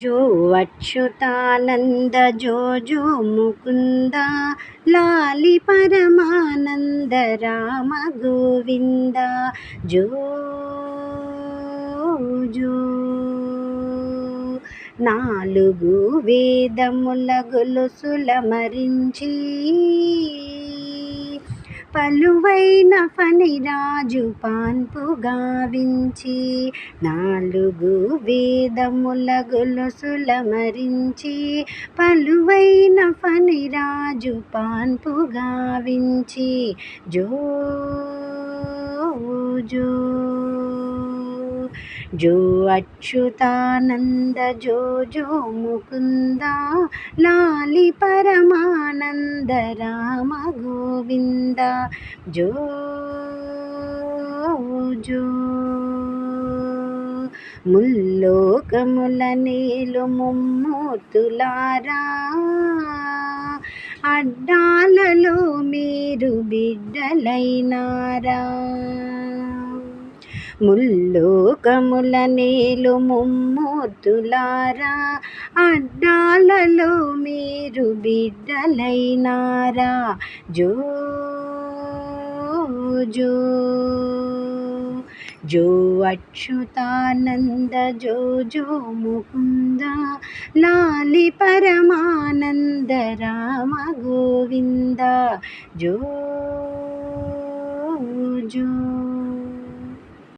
जो अच्युतानंद जो जो मुकुंद लाली परमानंद राम गोविंद जो जो నాలుగు వేదముల గొలుసుల మరించి పలువైన ఫణిరాజు పాన్పు గావించి నాలుగు వేదముల గొలుసుల మరించి పలువైన ఫణిరాజు పాన్పు గావించి జో జో जो अच्युतानंद जो जो मुकुंद लाली परमानंद राम गोविंद जो जो ముల్లోకముల నేలు ముమ్మూర్తులారా అడ్డాలలో మీరు బిడ్డలైనారా ముల్లోకముల నేలు ముమ్మూర్తులారా అడ్డాలలో మీరు బిడ్డలైనారా జో జో जो अच्युतानंद जो जो मुकुंद लाली परमानंद राम गोविंद जो जो